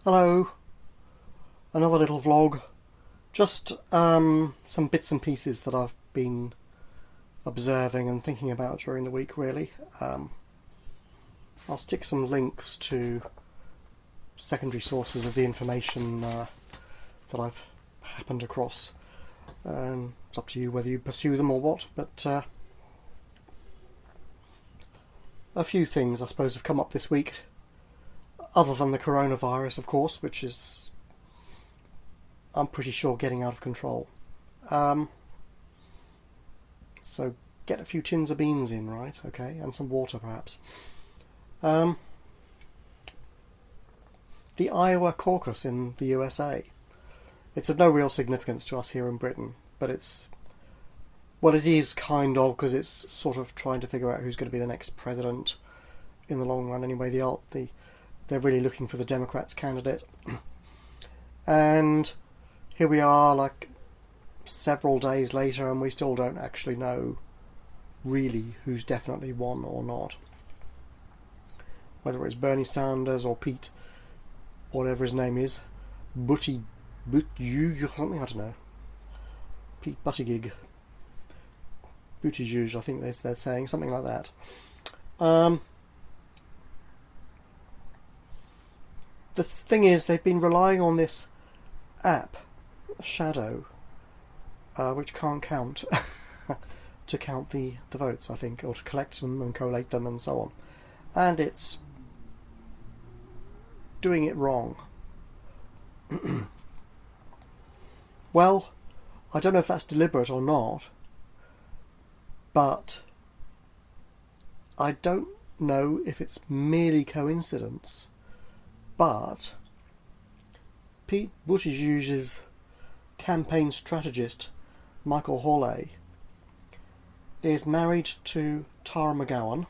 Hello, another little vlog. Just some bits and pieces that I've been observing and thinking about during the week, really. I'll stick some links to secondary sources of the information that I've happened across. It's up to you whether you pursue them or what, but a few things, I suppose, have come up this week. Other than the coronavirus, of course, which is, I'm pretty sure, getting out of control. So get a few tins of beans in, right? Okay, and some water, perhaps. The Iowa Caucus in the USA. It's of no real significance to us here in Britain, but it is kind of, because it's sort of trying to figure out who's going to be the next president in the long run. Anyway, they're really looking for the Democrats' candidate. And here we are, like, several days later, and we still don't actually know really who's definitely won or not. Whether it's Bernie Sanders or Pete, whatever his name is, Buttigieg or something, I don't know. Pete Buttigieg. Buttigieg, I think they're saying, something like that. The thing is, they've been relying on this app, Shadow, which can't count, to count the votes, I think, or to collect them and collate them and so on. And it's doing it wrong. Well, I don't know if that's deliberate or not, but I don't know if it's merely coincidence. But Pete Buttigieg's campaign strategist, Michael Hawley, is married to Tara McGowan,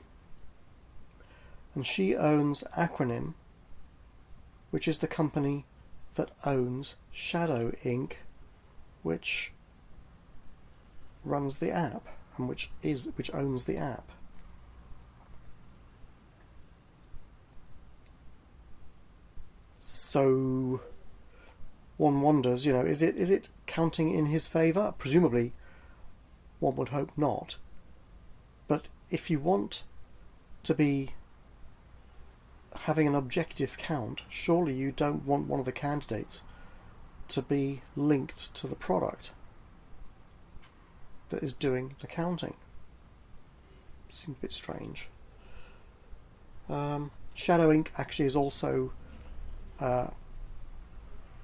and she owns Acronym, which is the company that owns Shadow Inc., which runs the app and which owns the app. So one wonders, is it counting in his favour? Presumably, one would hope not. But if you want to be having an objective count, surely you don't want one of the candidates to be linked to the product that is doing the counting. Seems a bit strange. Shadow Inc. actually is also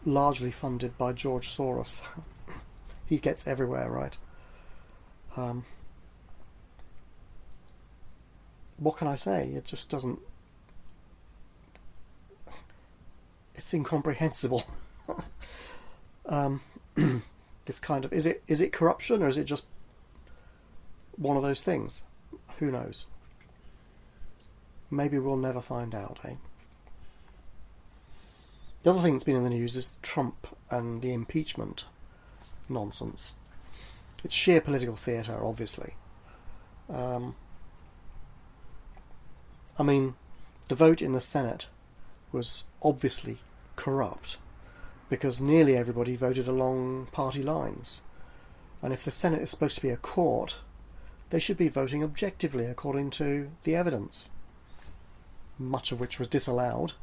largely funded by George Soros. He gets everywhere, right? What can I say? It just doesn't... It's incomprehensible. This kind of... Is it corruption, or is it just one of those things? Who knows? Maybe we'll never find out, eh? The other thing that's been in the news is Trump and the impeachment nonsense. It's sheer political theatre, obviously. I mean, the vote in the Senate was obviously corrupt, because nearly everybody voted along party lines. And if the Senate is supposed to be a court, they should be voting objectively according to the evidence, much of which was disallowed,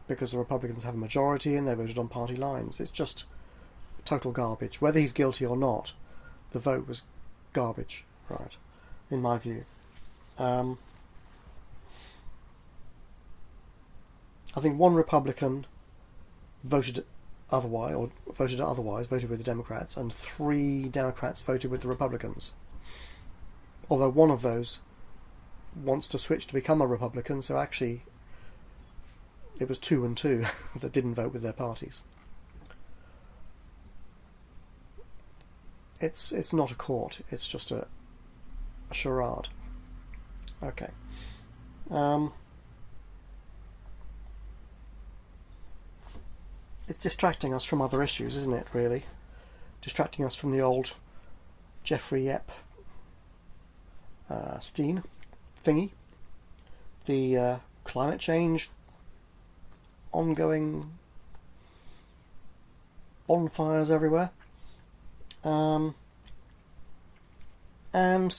because the Republicans have a majority and they voted on party lines. It's just total garbage. Whether he's guilty or not, the vote was garbage, right, in my view. I think one Republican voted otherwise, voted with the Democrats, and 3 Democrats voted with the Republicans. Although one of those wants to switch to become a Republican, so actually it was 2 and 2 that didn't vote with their parties. It's not a court, it's just a charade. Okay. It's distracting us from other issues, isn't it, really? Distracting us from the old Jeffrey Epstein thingy. The climate change ongoing bonfires everywhere, and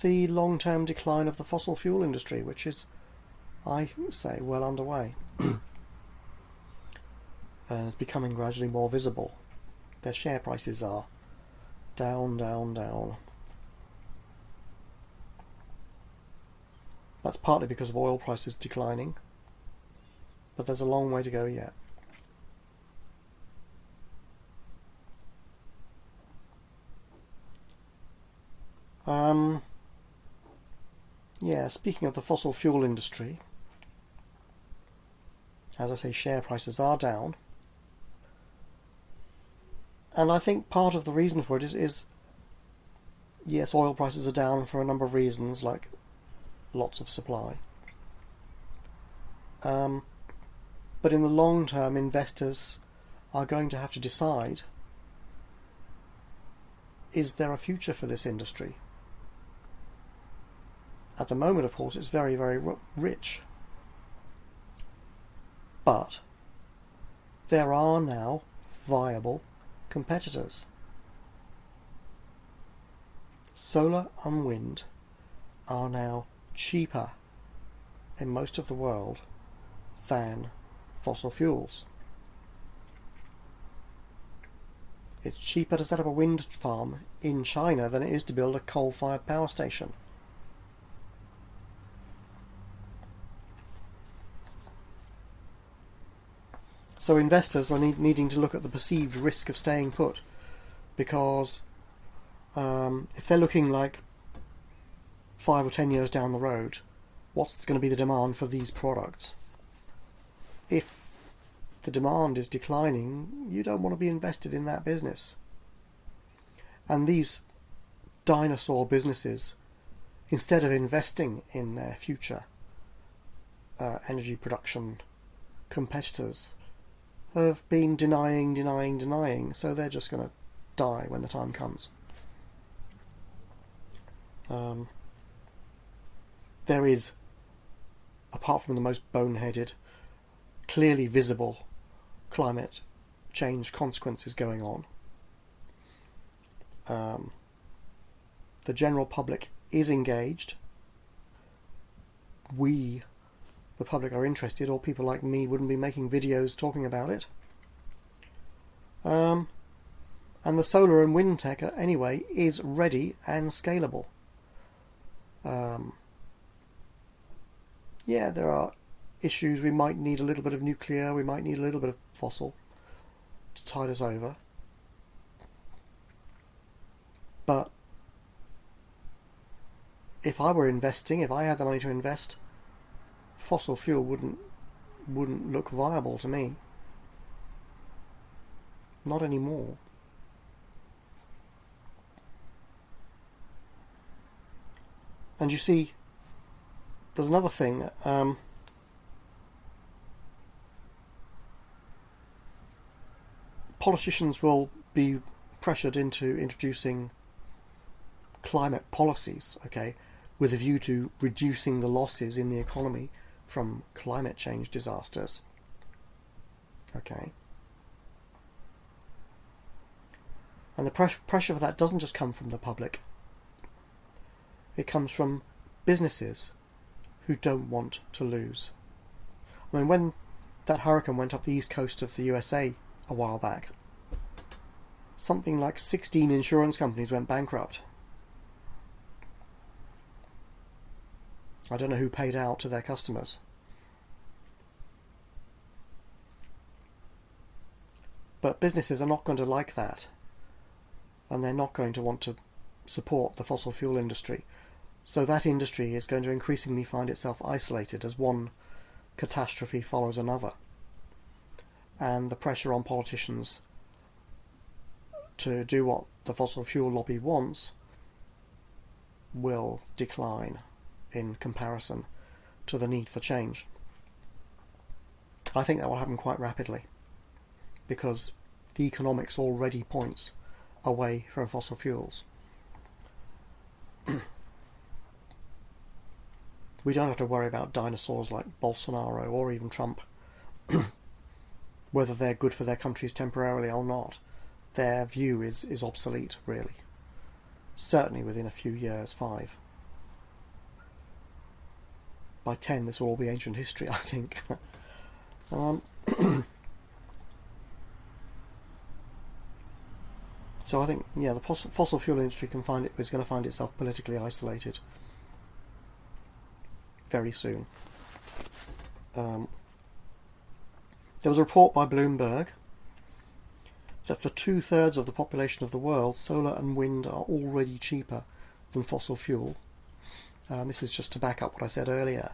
the long-term decline of the fossil fuel industry, which is, I say, well underway. It's becoming gradually more visible. Their share prices are down, down, down. That's partly because of oil prices declining, but there's a long way to go yet. Yeah, speaking of the fossil fuel industry, as I say, share prices are down. And I think part of the reason for it is yes, oil prices are down for a number of reasons, like lots of supply. But in the long term, investors are going to have to decide, is there a future for this industry? At the moment, of course, it's very, very rich. But there are now viable competitors. Solar and wind are now cheaper in most of the world than fossil fuels. It's cheaper to set up a wind farm in China than it is to build a coal-fired power station. So investors are needing to look at the perceived risk of staying put, because if they're looking like 5 or 10 years down the road, what's going to be the demand for these products? If the demand is declining, you don't want to be invested in that business. And these dinosaur businesses, instead of investing in their future energy production competitors, have been denying, so they're just going to die when the time comes. There is, apart from the most boneheaded, clearly visible climate change consequences going on, the general public is engaged. We, the public, are interested, or people like me wouldn't be making videos talking about it. And the solar and wind tech, anyway, is ready and scalable. Yeah, there are issues. We might need a little bit of nuclear, we might need a little bit of fossil to tide us over. But if I were investing, if I had the money to invest, fossil fuel wouldn't look viable to me. Not anymore. And you see, there's another thing. Politicians will be pressured into introducing climate policies, okay, with a view to reducing the losses in the economy from climate change disasters. Okay. And the pressure for that doesn't just come from the public. It comes from businesses who don't want to lose. I mean, when that hurricane went up the east coast of the USA a while back, something like 16 insurance companies went bankrupt. I don't know who paid out to their customers. But businesses are not going to like that, and they're not going to want to support the fossil fuel industry. So that industry is going to increasingly find itself isolated as one catastrophe follows another. And the pressure on politicians to do what the fossil fuel lobby wants will decline in comparison to the need for change. I think that will happen quite rapidly, because the economics already points away from fossil fuels. We don't have to worry about dinosaurs like Bolsonaro or even Trump whether they're good for their countries temporarily or not, their view is obsolete, really. Certainly within a few years, 5. By 10, this will all be ancient history, I think. So I think, yeah, the fossil fuel industry is going to find itself politically isolated very soon. There was a report by Bloomberg that for 2/3 of the population of the world, solar and wind are already cheaper than fossil fuel. This is just to back up what I said earlier.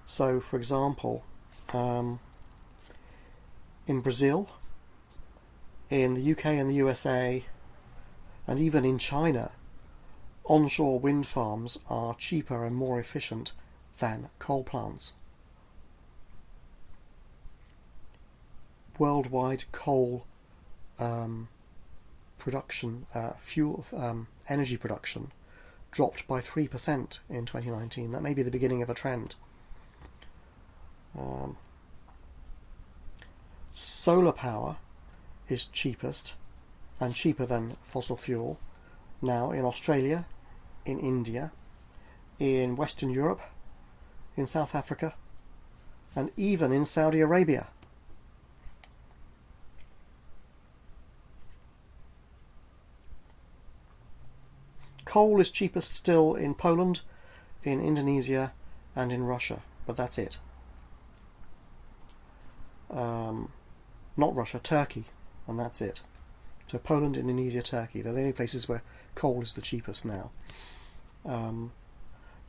So, for example, in Brazil, in the UK and the USA, and even in China, onshore wind farms are cheaper and more efficient than coal plants. Worldwide coal production, energy production, dropped by 3% in 2019. That may be the beginning of a trend. Solar power is cheapest and cheaper than fossil fuel now in Australia, in India, in Western Europe, in South Africa, and even in Saudi Arabia. Coal is cheapest still in Poland, in Indonesia, and in Russia, but that's it. Not Russia, Turkey, and that's it. So Poland, Indonesia, Turkey, they're the only places where coal is the cheapest now.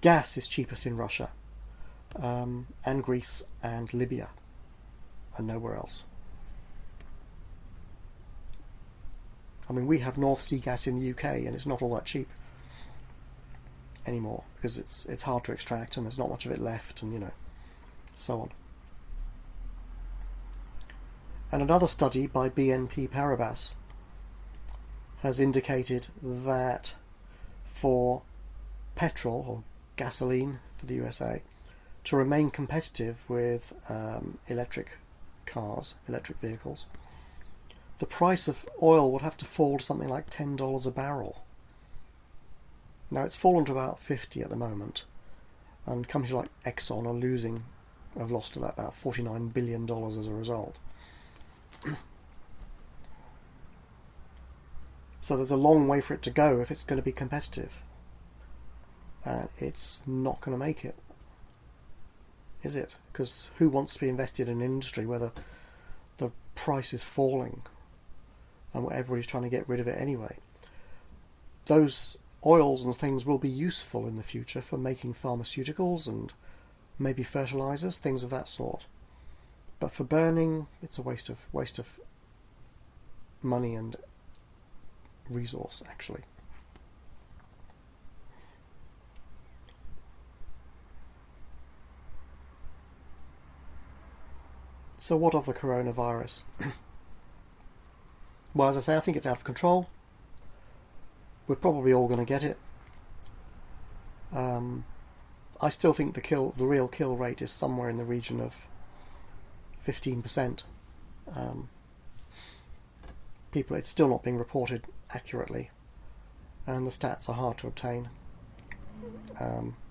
Gas is cheapest in Russia, and Greece and Libya, and nowhere else. I mean, we have North Sea gas in the UK, and it's not all that cheap anymore because it's hard to extract and there's not much of it left, and so on. And another study by BNP Paribas has indicated that for petrol or gasoline for the USA to remain competitive with electric cars, electric vehicles, the price of oil would have to fall to something like $10 a barrel. Now it's fallen to about 50 at the moment, and companies like Exxon have lost about $49 billion as a result. So there's a long way for it to go if it's going to be competitive. And it's not going to make it, is it? Because who wants to be invested in an industry where the price is falling and everybody's trying to get rid of it anyway? Those oils and things will be useful in the future for making pharmaceuticals and maybe fertilizers, things of that sort. But for burning, it's a waste of money and resource, actually. So what of the coronavirus? Well, as I say, I think it's out of control. We're probably all going to get it. I still think the real kill rate is somewhere in the region of 15%. It's still not being reported accurately, and the stats are hard to obtain,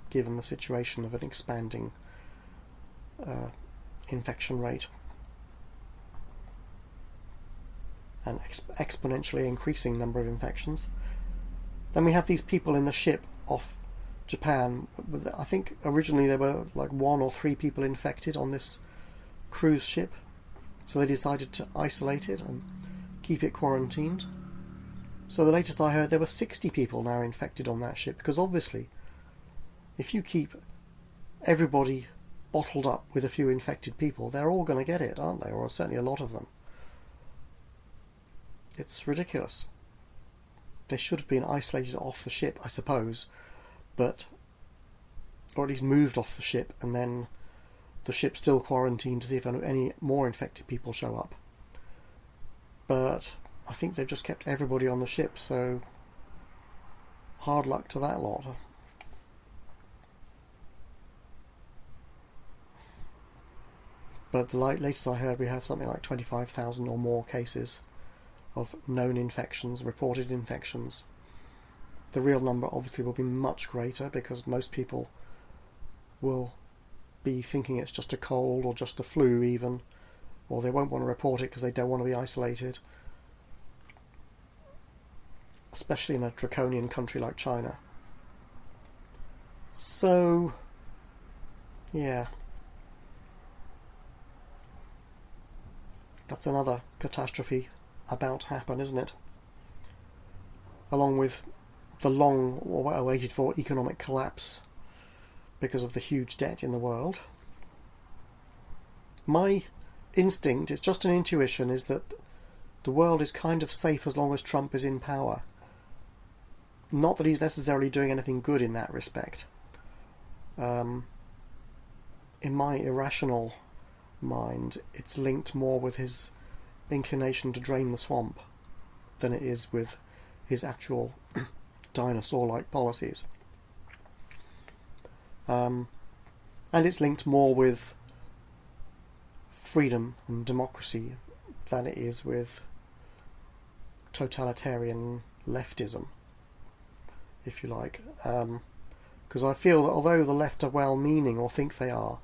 given the situation of an expanding infection rate and exponentially increasing number of infections. Then we have these people in the ship off Japan. I think originally there were like 1 or 3 people infected on this cruise ship, so they decided to isolate it and keep it quarantined. So the latest I heard, there were 60 people now infected on that ship, because obviously if you keep everybody bottled up with a few infected people, they're all going to get it, aren't they? Or certainly a lot of them. It's ridiculous. They should have been isolated off the ship, I suppose, or at least moved off the ship, and then the ship still quarantined to see if any more infected people show up. But I think they've just kept everybody on the ship, so hard luck to that lot. But the latest I heard, we have something like 25,000 or more cases of known infections, reported infections. The real number obviously will be much greater because most people will be thinking it's just a cold or just the flu even, or they won't want to report it because they don't want to be isolated, especially in a draconian country like China. So, yeah, that's another catastrophe about to happen, isn't it? Along with the long awaited for economic collapse because of the huge debt in the world. My instinct, it's just an intuition, is that the world is kind of safe as long as Trump is in power. Not that he's necessarily doing anything good in that respect. In my irrational mind, it's linked more with his inclination to drain the swamp than it is with his actual dinosaur-like policies. And it's linked more with freedom and democracy than it is with totalitarian leftism, if you like. Because I feel that although the left are well-meaning, or think they are,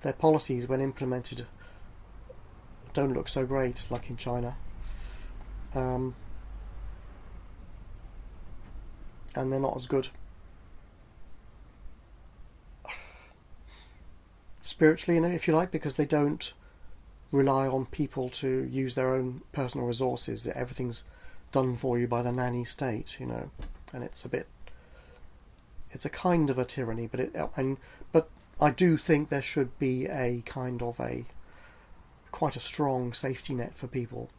their policies, when implemented, don't look so great, like in China. And they're not as good. Spiritually, if you like, because they don't rely on people to use their own personal resources. Everything's done for you by the nanny state, and it's a kind of a tyranny, but I do think there should be a kind of quite a strong safety net for people.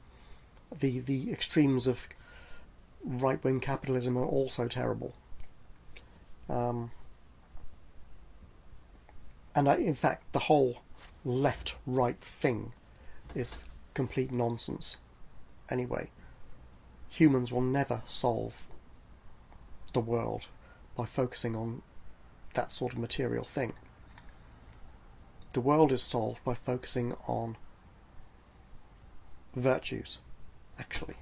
The extremes of right-wing capitalism are also terrible. In fact, the whole left-right thing is complete nonsense. Anyway, humans will never solve the world by focusing on that sort of material thing. The world is solved by focusing on virtues, actually.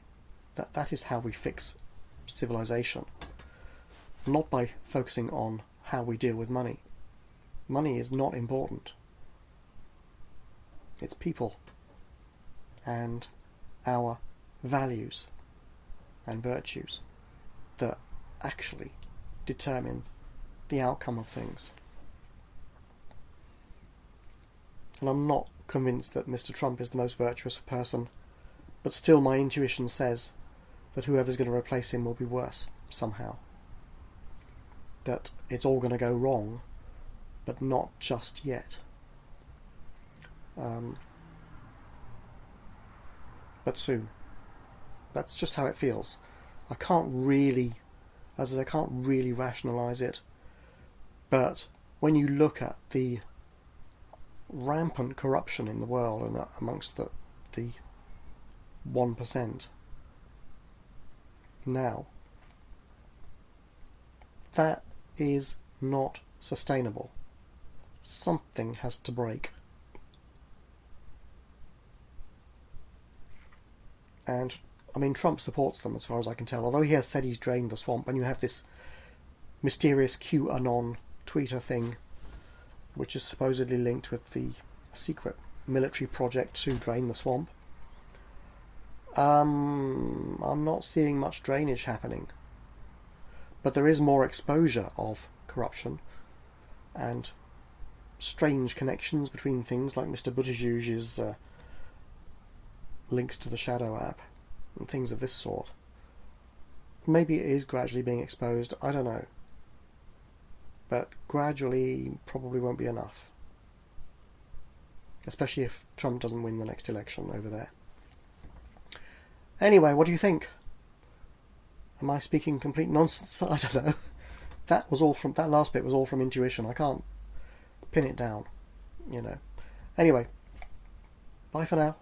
That is how we fix civilization. Not by focusing on how we deal with money. Money is not important. It's people and our values and virtues that actually determine the outcome of things. And I'm not convinced that Mr. Trump is the most virtuous person, but still my intuition says that whoever's going to replace him will be worse somehow. That it's all going to go wrong, but not just yet. But soon. That's just how it feels. I can't really rationalise it, but when you look at the rampant corruption in the world and amongst the 1% now, that is not sustainable. Something has to break. And Trump supports them as far as I can tell, although he has said he's drained the swamp, and you have this mysterious QAnon tweeter thing which is supposedly linked with the secret military project to drain the swamp. I'm not seeing much drainage happening, but there is more exposure of corruption and strange connections between things like Mr. Buttigieg's links to the Shadow app and things of this sort. Maybe it is gradually being exposed, I don't know. But gradually probably won't be enough. Especially if Trump doesn't win the next election over there. Anyway, what do you think? Am I speaking complete nonsense? I don't know. That last bit was all from intuition. I can't pin it down, Anyway, bye for now.